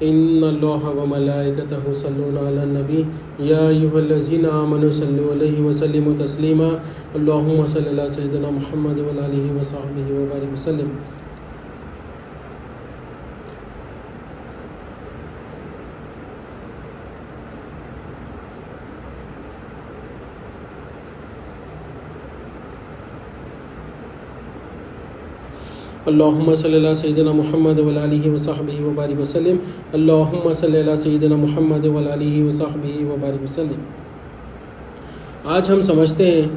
ان اللہ وملائکتہ یصلون علی النبی یا ایھا الذین آمنوا صلوا علیہ وسلموا تسلیما اللہم صلی علی سیدنا محمد وعلی آلہ وصحبہ وبارک وسلم۔ اللہم صلی اللہ سیدنا محمد وعلی آلہ وصحبہ وبارک وسلم۔ اللہم صلی اللہ سیدنا محمد وعلی آلہ وصحبہ وبارک وسلم۔ آج ہم سمجھتے ہیں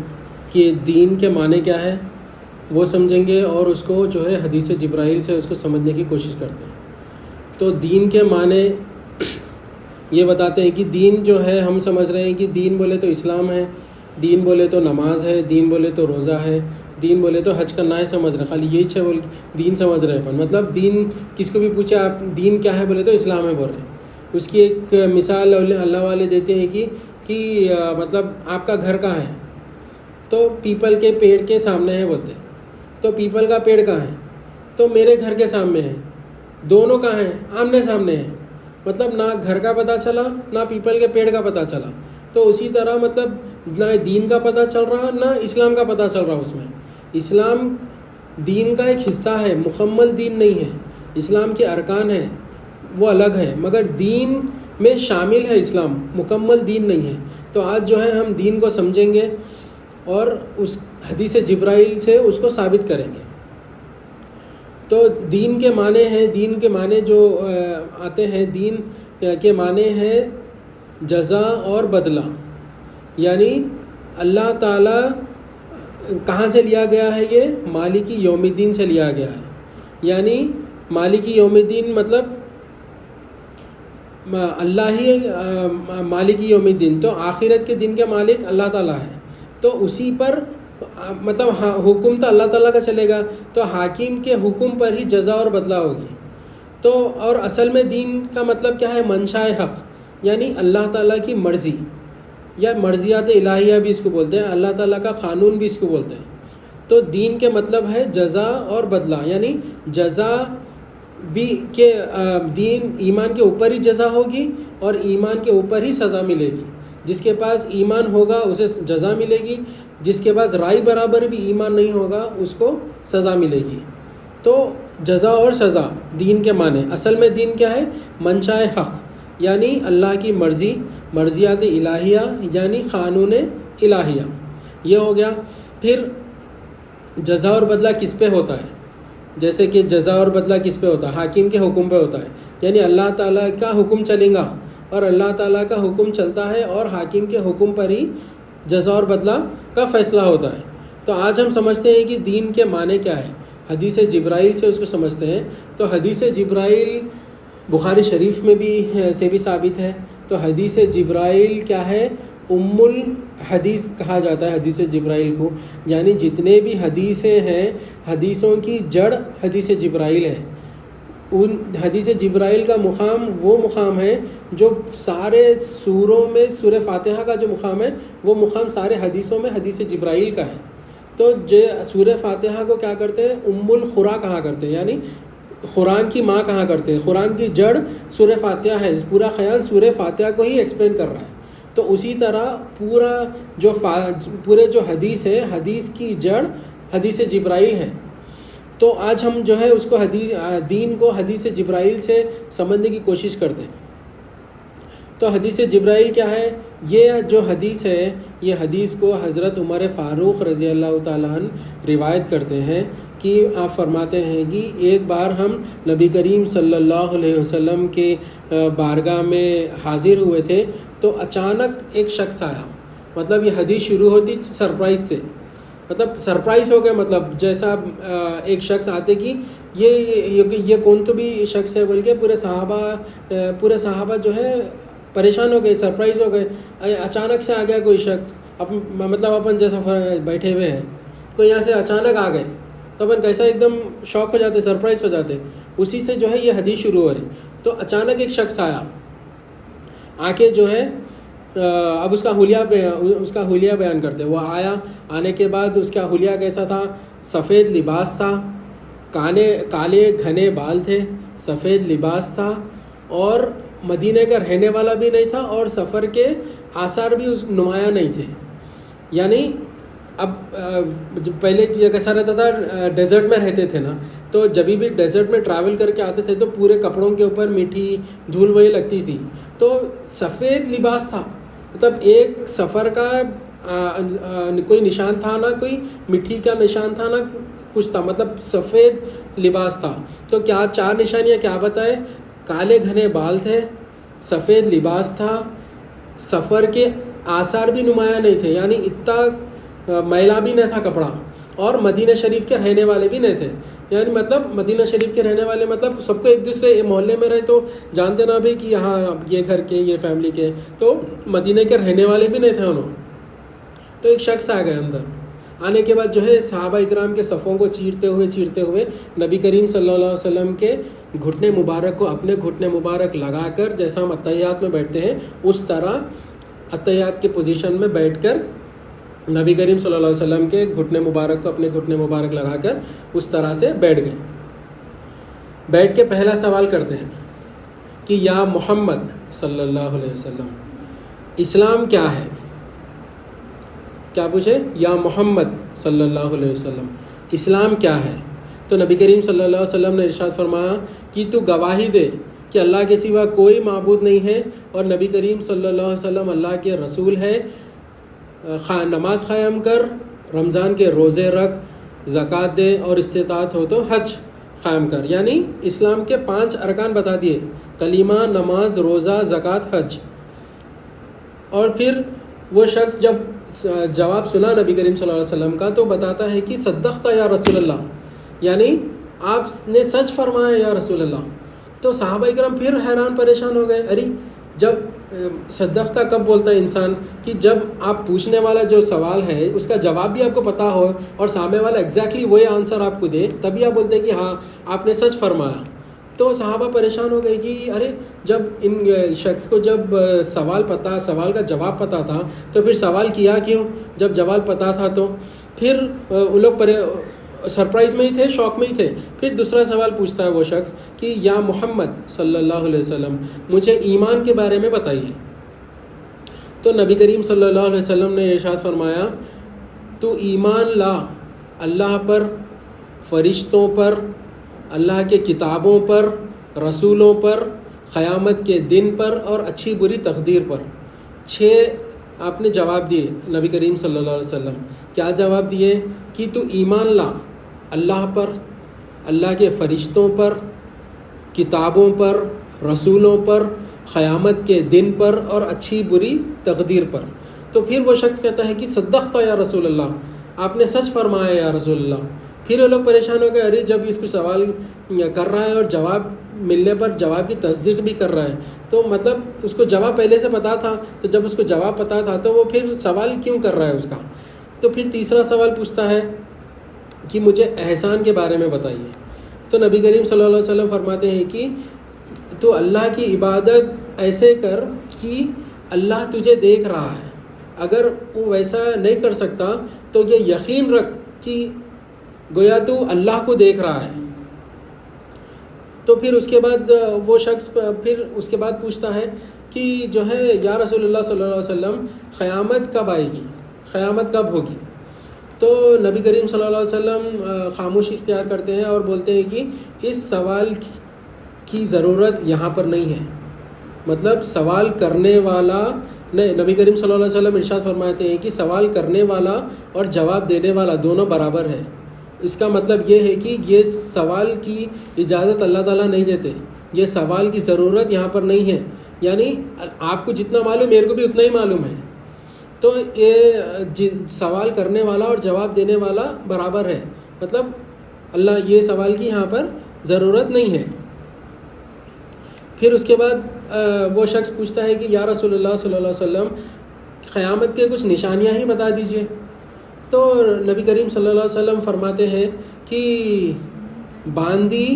کہ دین کے معنی کیا ہے، وہ سمجھیں گے اور اس کو جو ہے حدیث جبرائیل سے اس کو سمجھنے کی کوشش کرتے ہیں۔ تو دین کے معنی یہ بتاتے ہیں کہ دین جو ہے، ہم سمجھ رہے ہیں کہ دین بولے تو اسلام ہے، دین بولے تو نماز ہے، دین بولے تو روزہ ہے، دین بولے تو حج کرنا ہے، سمجھ رہے خالی یہی بول دین سمجھ رہے ہیں۔ مطلب دین کس کو بھی پوچھے آپ دین کیا ہے بولے تو اسلام ہے بول رہے ہیں۔ اس کی ایک مثال اللہ والے دیتے ہیں کہ مطلب آپ کا گھر کہاں ہے تو پیپل کے پیڑ کے سامنے ہے بولتے، تو پیپل کا پیڑ کہاں ہے تو میرے گھر کے سامنے ہے، دونوں کہاں ہیں آمنے سامنے ہیں، مطلب نہ گھر کا پتہ چلا نہ پیپل کے پیڑ کا پتہ چلا۔ تو اسی طرح مطلب نہ دین کا پتہ چل رہا نہ اسلام کا پتہ چل رہا۔ اس میں اسلام دین کا ایک حصہ ہے، مکمل دین نہیں ہے۔ اسلام کے ارکان ہیں وہ الگ ہے، مگر دین میں شامل ہے اسلام، مکمل دین نہیں ہے۔ تو آج جو ہے ہم دین کو سمجھیں گے اور اس حدیث جبرائیل سے اس کو ثابت کریں گے۔ تو دین کے معنی ہیں، دین کے معنی جو آتے ہیں، دین کے معنی ہے جزا اور بدلہ، یعنی اللہ تعالیٰ کہاں سے لیا گیا ہے، یہ مالک یوم الدین سے لیا گیا ہے۔ یعنی مالک یوم الدین مطلب اللہ ہی مالک یوم الدین، تو آخرت کے دن کے مالک اللہ تعالیٰ ہے۔ تو اسی پر مطلب حکم تو اللہ تعالیٰ کا چلے گا، تو حاکم کے حکم پر ہی جزا اور بدلہ ہوگی۔ تو اور اصل میں دین کا مطلب کیا ہے، منشاء حق، یعنی اللہ تعالیٰ کی مرضی یا مرضیات الہیہ بھی اس کو بولتے ہیں، اللہ تعالیٰ کا قانون بھی اس کو بولتے ہیں۔ تو دین کے مطلب ہے جزا اور بدلہ، یعنی جزا بھی کہ دین ایمان کے اوپر ہی جزا ہوگی اور ایمان کے اوپر ہی سزا ملے گی۔ جس کے پاس ایمان ہوگا اسے جزا ملے گی، جس کے پاس رائے برابر بھی ایمان نہیں ہوگا اس کو سزا ملے گی۔ تو جزا اور سزا دین کے معنی، اصل میں دین کیا ہے، منشاء حق، یعنی اللہ کی مرضی، مرضیات الہیہ یعنی قانون الہیہ، یہ ہو گیا۔ پھر جزا اور بدلہ کس پہ ہوتا ہے، جیسے کہ جزا اور بدلہ کس پہ ہوتا ہے، حاکم کے حکم پہ ہوتا ہے، یعنی اللہ تعالیٰ کا حکم چلے گا اور اللہ تعالیٰ کا حکم چلتا ہے اور حاکم کے حکم پر ہی جزا اور بدلہ کا فیصلہ ہوتا ہے۔ تو آج ہم سمجھتے ہیں کہ دین کے معنی کیا ہے، حدیث جبرائیل سے اس کو سمجھتے ہیں۔ تو حدیث جبرائیل بخاری شریف میں بھی سے بھی ثابت ہے۔ تو حدیث جبرائیل کیا ہے، ام الحدیث کہا جاتا ہے حدیث جبرائیل کو، یعنی جتنے بھی حدیثیں ہیں حدیثوں کی جڑ حدیث جبرائیل ہے۔ ان حدیث جبرائیل کا مقام وہ مقام ہے جو سارے سوروں میں سورہ فاتحہ کا جو مقام ہے وہ مقام سارے حدیثوں میں حدیث جبرائیل کا ہے۔ تو سورہ فاتحہ کو کیا کرتے ہیں، ام القرآن کہا کرتے ہیں، یعنی قرآن کی ماں کہا کرتے ہیں۔ قرآن کی جڑ سورہ فاتحہ ہے، پورا خیال سورہ فاتحہ کو ہی ایکسپلین کر رہا ہے۔ تو اسی طرح پورے جو حدیث ہے، حدیث کی جڑ حدیث جبرائیل ہے۔ تو آج ہم جو ہے اس کو دین کو حدیث جبرائیل سے سمجھنے کی کوشش کرتے ہیں۔ تو حدیث جبرائیل کیا ہے، یہ جو حدیث ہے یہ حدیث کو حضرت عمر فاروق رضی اللہ تعالیٰ عنہ روایت کرتے ہیں کہ آپ فرماتے ہیں کہ ایک بار ہم نبی کریم صلی اللہ علیہ وسلم کے بارگاہ میں حاضر ہوئے تھے، تو اچانک ایک شخص آیا۔ مطلب یہ حدیث شروع ہوتی سرپرائز سے، مطلب سرپرائز ہو گئے، مطلب جیسا ایک شخص آتے کہ یہ کون تو بھی شخص ہے بول کے پورے صحابہ جو ہے پریشان ہو گئے، سرپرائز ہو گئے۔ اچانک سے آ گیا کوئی شخص، مطلب اپن جیسا بیٹھے ہوئے ہیں، کوئی یہاں سے اچانک آ گئے تو اپن کیسا ایک دم شوق ہو جاتے، سرپرائز ہو جاتے۔ اسی سے جو ہے یہ حدیث شروع ہو رہی۔ تو اچانک ایک شخص آیا، آ کے جو ہے اب اس کا حلیہ بیان کرتے۔ وہ آیا، آنے کے بعد اس کا حلیہ کیسا تھا، سفید لباس تھا، کالے گھنے بال تھے، سفید لباس تھا، اور مدینہ کا رہنے والا بھی نہیں تھا اور سفر کے آثار بھی اس نمایاں نہیں تھے. یعنی اب پہلے کیسا رہتا تھا, ڈیزرٹ میں رہتے تھے نا, تو جب بھی ڈیزرٹ میں ٹریول کر کے آتے تھے تو پورے کپڑوں کے اوپر میٹھی دھول وہی لگتی تھی. تو سفید لباس تھا, مطلب ایک سفر کا کوئی نشان تھا, نہ کوئی مٹی کا نشان تھا, نہ کچھ تھا, مطلب سفید لباس تھا. تو کیا 4 نشانیاں کیا بتائے؟ کالے گھنے بال تھے, سفید لباس تھا, سفر کے آثار بھی نمایاں نہیں تھے, یعنی اتنا میلا بھی نہیں تھا کپڑا, اور مدینہ شریف کے رہنے والے بھی نہیں تھے. یعنی مطلب مدینہ شریف کے رہنے والے مطلب سب کو ایک دوسرے محلے میں رہے تو جانتے نہ بھی کہ یہاں یہ گھر کے, یہ فیملی کے, تو مدینہ کے رہنے والے بھی نہیں تھے انہوں. تو ایک شخص آ گئے اندر. آنے کے بعد جو ہے صحابہ اکرام کے صفوں کو چیرتے ہوئے نبی کریم صلی اللہ علیہ وسلم کے گھٹنے مبارک کو اپنے گھٹنے مبارک لگا کر, جیسا ہم اتحیات میں بیٹھتے ہیں اس طرح اتحیات کے پوزیشن میں بیٹھ کر نبی کریم صلی اللہ علیہ وسلم کے گھٹنے مبارک کو اپنے گھٹنے مبارک لگا کر اس طرح سے بیٹھ گئے. بیٹھ کے پہلا سوال کرتے ہیں کہ یا محمد صلی اللہ علیہ وسلم, اسلام کیا ہے؟ کیا پوچھے؟ یا محمد صلی اللہ علیہ وسلم, اسلام کیا ہے؟ تو نبی کریم صلی اللہ علیہ وسلم نے ارشاد فرمایا کہ تو گواہی دے کہ اللہ کے سوا کوئی معبود نہیں ہے اور نبی کریم صلی اللہ علیہ وسلم اللہ کے رسول ہے. نماز قائم کر, رمضان کے روزے رکھ, زکوٰۃ دے, اور استطاعت ہو تو حج قائم کر. یعنی اسلام کے 5 ارکان بتا دیے, کلمہ, نماز, روزہ, زکوٰۃ, حج. اور پھر وہ شخص جب جواب سنا نبی کریم صلی اللہ علیہ وسلم کا تو بتاتا ہے کہ صدقت یا رسول اللہ, یعنی آپ نے سچ فرمایا یا رسول اللہ. تو صحابہ اکرام پھر حیران پریشان ہو گئے, ارے جب صدقت کب بولتا ہے انسان کہ جب آپ پوچھنے والا جو سوال ہے اس کا جواب بھی آپ کو پتہ ہو اور سامنے والا ایگزیکٹلی وہی آنسر آپ کو دے, تبھی آپ بولتے ہیں کہ ہاں آپ نے سچ فرمایا. تو صحابہ پریشان ہو گئے کہ ارے جب ان شخص کو جب سوال کا جواب پتہ تھا تو پھر سوال کیا کیوں؟ جب جواب پتہ تھا تو پھر ان لوگ سرپرائز میں ہی تھے, شوق میں ہی تھے. پھر دوسرا سوال پوچھتا ہے وہ شخص کہ یا محمد صلی اللہ علیہ وسلم, مجھے ایمان کے بارے میں بتائیے. تو نبی کریم صلی اللہ علیہ وسلم نے ارشاد فرمایا, تو ایمان لا اللہ پر, فرشتوں پر, اللہ کے کتابوں پر, رسولوں پر, قیامت کے دن پر اور اچھی بری تقدیر پر. 6 آپ نے جواب دیے نبی کریم صلی اللہ علیہ وسلم. کیا جواب دیے؟ کہ تو ایمان لا اللہ پر, اللہ کے فرشتوں پر, کتابوں پر, رسولوں پر, قیامت کے دن پر اور اچھی بری تقدیر پر. تو پھر وہ شخص کہتا ہے کہ صدقت یا رسول اللہ, آپ نے سچ فرمایا یا رسول اللہ. پھر وہ لوگ پریشان ہو گئے, ارے جب اس کو سوال کر رہا ہے اور جواب ملنے پر جواب کی تصدیق بھی کر رہا ہے تو مطلب اس کو جواب پہلے سے پتا تھا, تو جب اس کو جواب پتا تھا تو وہ پھر سوال کیوں کر رہا ہے اس کا. تو پھر تیسرا سوال پوچھتا ہے کہ مجھے احسان کے بارے میں بتائیے. تو نبی کریم صلی اللہ علیہ وسلم فرماتے ہیں کہ تو اللہ کی عبادت ایسے کر کہ اللہ تجھے دیکھ رہا ہے. اگر وہ ویسا نہیں کر سکتا تو یہ یقین رکھ کہ گویا تو اللہ کو دیکھ رہا ہے. تو پھر اس کے بعد وہ شخص پھر اس کے بعد پوچھتا ہے کہ جو ہے یا رسول اللہ صلی اللہ علیہ وسلم, قیامت کب آئے گی, قیامت کب ہوگی؟ تو نبی کریم صلی اللہ علیہ وسلم خاموشی اختیار کرتے ہیں اور بولتے ہیں کہ اس سوال کی ضرورت یہاں پر نہیں ہے. مطلب سوال کرنے والا نبی کریم صلی اللہ علیہ وسلم ارشاد فرماتے ہیں کہ سوال کرنے والا اور جواب دینے والا دونوں برابر ہے. اس کا مطلب یہ ہے کہ یہ سوال کی اجازت اللہ تعالیٰ نہیں دیتے, یہ سوال کی ضرورت یہاں پر نہیں ہے. یعنی آپ کو جتنا معلوم میرے کو بھی اتنا ہی معلوم ہے. تو یہ سوال کرنے والا اور جواب دینے والا برابر ہے, مطلب اللہ یہ سوال کی یہاں پر ضرورت نہیں ہے. پھر اس کے بعد وہ شخص پوچھتا ہے کہ یا رسول اللہ صلی اللہ علیہ وسلم, قیامت کے کچھ نشانیاں ہی بتا دیجئے. تو نبی کریم صلی اللہ علیہ وسلم فرماتے ہیں کہ باندی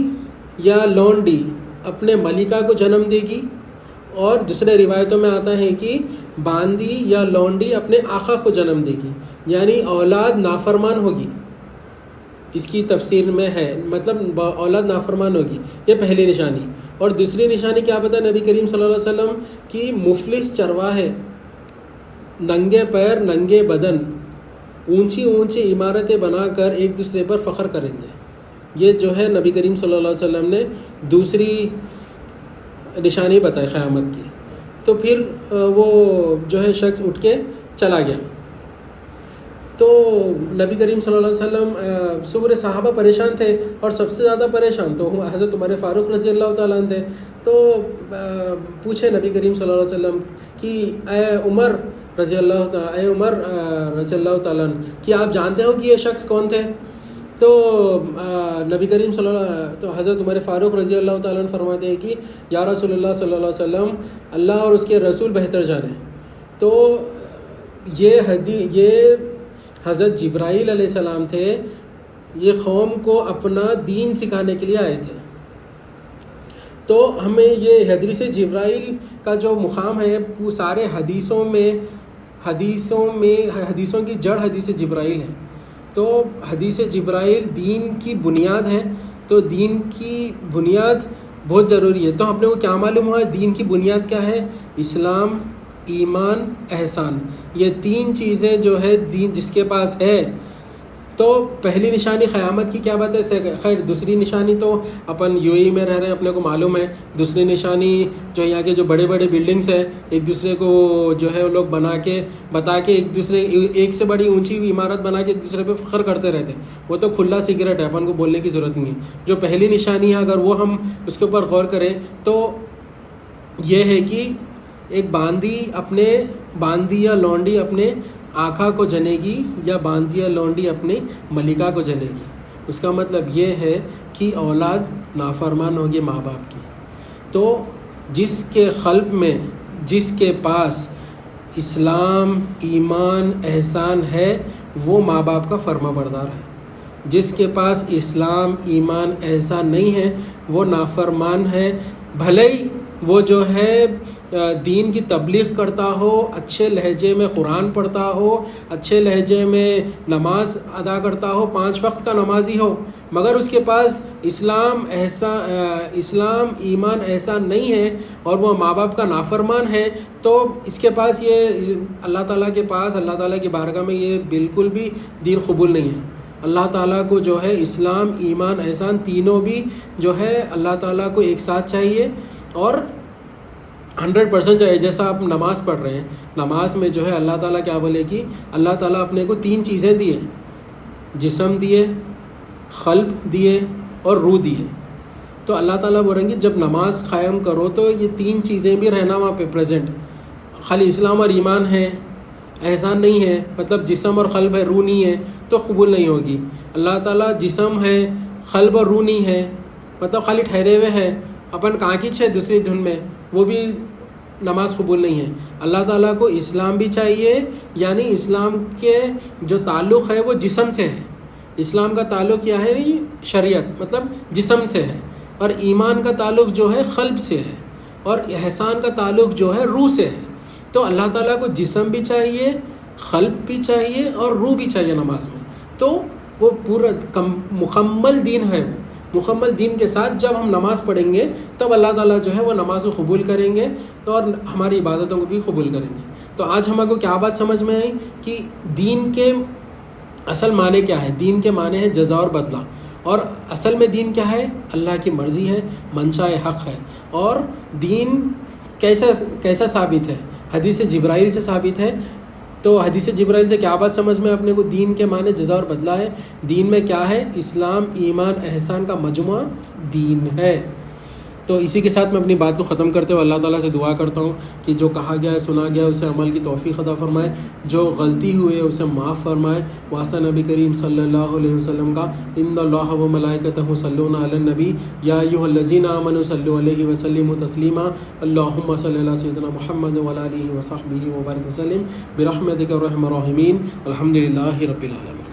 یا لونڈی اپنے ملکہ کو جنم دے گی, اور دوسرے روایتوں میں آتا ہے کہ باندی یا لونڈی اپنے آقا کو جنم دے گی, یعنی اولاد نافرمان ہوگی. اس کی تفسیر میں ہے, مطلب اولاد نافرمان ہوگی, یہ پہلی نشانی. اور دوسری نشانی کیا بتا نبی کریم صلی اللہ علیہ وسلم کی مفلس چرواہے ننگے پیر ننگے بدن اونچی اونچی عمارتیں بنا کر ایک دوسرے پر فخر کریں گے. یہ جو ہے نبی کریم صلی اللہ علیہ وسلم نے دوسری نشانی بتائی قیامت کی. تو پھر وہ جو ہے شخص اٹھ کے چلا گیا. تو نبی کریم صلی اللہ علیہ وسلم صبح صحابہ پریشان تھے اور سب سے زیادہ پریشان تو حضرت عمر فاروق رضی اللہ تعالیٰ عنہ تھے. تو پوچھے نبی کریم صلی اللہ علیہ وسلم کہ اے عمر رضی اللہ تعالیٰ عنہ کہ آپ جانتے ہو کہ یہ شخص کون تھے؟ تو نبی کریم تو حضرت عمر فاروق رضی اللہ تعالیٰ عنہ فرماتے ہیں کہ یا رسول اللہ صلی اللہ علیہ وسلم اللہ اور اس کے رسول بہتر جانے. تو یہ حضرت جبرائیل علیہ السلام تھے. یہ قوم کو اپنا دین سکھانے کے لیے آئے تھے. تو ہمیں یہ حدیث جبرائیل کا جو مقام ہے وہ سارے حدیثوں کی جڑ حدیث جبرائیل ہے. تو حدیث جبرائیل دین کی بنیاد ہے. تو دین کی بنیاد بہت ضروری ہے. تو ہم نے وہ کیا معلوم ہوا دین کی بنیاد کیا ہے؟ اسلام، ایمان، احسان. یہ تین چیزیں جو ہے دین جس کے پاس ہے. تو پہلی نشانی قیامت کی کیا بات ہے؟ خیر دوسری نشانی تو اپن یو اے میں رہ رہے ہیں اپنے کو معلوم ہے. دوسری نشانی جو یہاں کے جو بڑے بڑے بلڈنگس ہیں ایک دوسرے کو جو ہے وہ لوگ بتا کے ایک سے بڑی اونچی عمارت بنا کے ایک دوسرے پہ فخر کرتے رہتے. وہ تو کھلا سیکرٹ ہے, اپن کو بولنے کی ضرورت نہیں ہے. جو پہلی نشانی ہے اگر وہ ہم اس کے اوپر غور کریں تو یہ ہے کہ ایک باندی یا لونڈی اپنے آقا کو جنے گی یا باندی یا لونڈی اپنی ملکہ کو جنے گی. اس کا مطلب یہ ہے کہ اولاد نافرمان ہوگی ماں باپ کی. تو جس کے قلب میں جس کے پاس اسلام، ایمان، احسان ہے وہ ماں باپ کا فرما بردار ہے. جس کے پاس اسلام، ایمان، احسان نہیں ہے وہ نافرمان ہے. بھلے ہی وہ جو ہے دین کی تبلیغ کرتا ہو, اچھے لہجے میں قرآن پڑھتا ہو, اچھے لہجے میں نماز ادا کرتا ہو, 5 وقت کا نمازی ہو, مگر اس کے پاس اسلام، ایمان، احسان نہیں ہے اور وہ ماں باپ کا نافرمان ہے, تو اس کے پاس یہ اللہ تعالیٰ کے پاس اللہ تعالیٰ کی بارگاہ میں یہ بالکل بھی دین قبول نہیں ہے. اللہ تعالیٰ کو جو ہے اسلام، ایمان، احسان تینوں بھی جو ہے اللہ تعالیٰ کو ایک ساتھ چاہیے اور 100% چاہیے. جیسا آپ نماز پڑھ رہے ہیں, نماز میں جو ہے اللہ تعالیٰ کیا بولے کہ اللہ تعالیٰ اپنے کو 3 چیزیں دیے, جسم دیے, قلب دیے اور روح دیے. تو اللہ تعالیٰ بولیں گے جب نماز قائم کرو تو یہ 3 چیزیں بھی رہنا وہاں پہ پریزنٹ. خالی اسلام اور ایمان ہے, احسان نہیں ہے, مطلب جسم اور قلب ہے, روح نہیں ہے, تو قبول نہیں ہوگی. اللہ تعالیٰ جسم ہے, قلب اور روح نہیں ہے, مطلب خالی ٹھہرے ہوئے ہیں, اپن کانکچ ہے دوسری دھن میں, وہ بھی نماز قبول نہیں ہے. اللہ تعالیٰ کو اسلام بھی چاہیے, یعنی اسلام کے جو تعلق ہے وہ جسم سے ہے. اسلام کا تعلق کیا ہے؟ شریعت, مطلب جسم سے ہے. اور ایمان کا تعلق جو ہے قلب سے ہے, اور احسان کا تعلق جو ہے روح سے ہے. تو اللہ تعالیٰ کو جسم بھی چاہیے, قلب بھی چاہیے اور روح بھی چاہیے نماز میں. تو وہ پورا مکمل دین ہے. وہ مکمل دین کے ساتھ جب ہم نماز پڑھیں گے تب اللہ تعالیٰ جو ہے وہ نماز کو قبول کریں گے اور ہماری عبادتوں کو بھی قبول کریں گے. تو آج ہمارے کو کیا بات سمجھ میں آئی کہ دین کے اصل معنی کیا ہے؟ دین کے معنی ہے جزا اور بدلہ. اور اصل میں دین کیا ہے؟ اللہ کی مرضی ہے, منشاء حق ہے. اور دین کیسا ثابت ہے؟ حدیث جبرائیل سے ثابت ہے. تو حدیث جبرائیل سے کیا بات سمجھ میں اپنے کو؟ دین کے معنی جزا اور بدلہ ہے. دین میں کیا ہے؟ اسلام، ایمان، احسان کا مجموعہ دین ہے. تو اسی کے ساتھ میں اپنی بات کو ختم کرتے ہوئے اللہ تعالیٰ سے دعا کرتا ہوں کہ جو کہا گیا ہے سنا گیا اسے عمل کی توفیق عطا فرمائے, جو غلطی ہوئے اسے معاف فرمائے. واسطہ نبی کریم صلی اللہ علیہ وسلم کا ان اللہ و ملائکتہ یصلون علی النبی یا ایھا الذین آمنوا صلوا علیہ وسلموا تسلیما. اللہم صلی علی سیدنا محمد وعلی آلہ وصحبہ وبارک وسلم برحمتک ارحم الراحمین. الحمد للہ رب العالمین.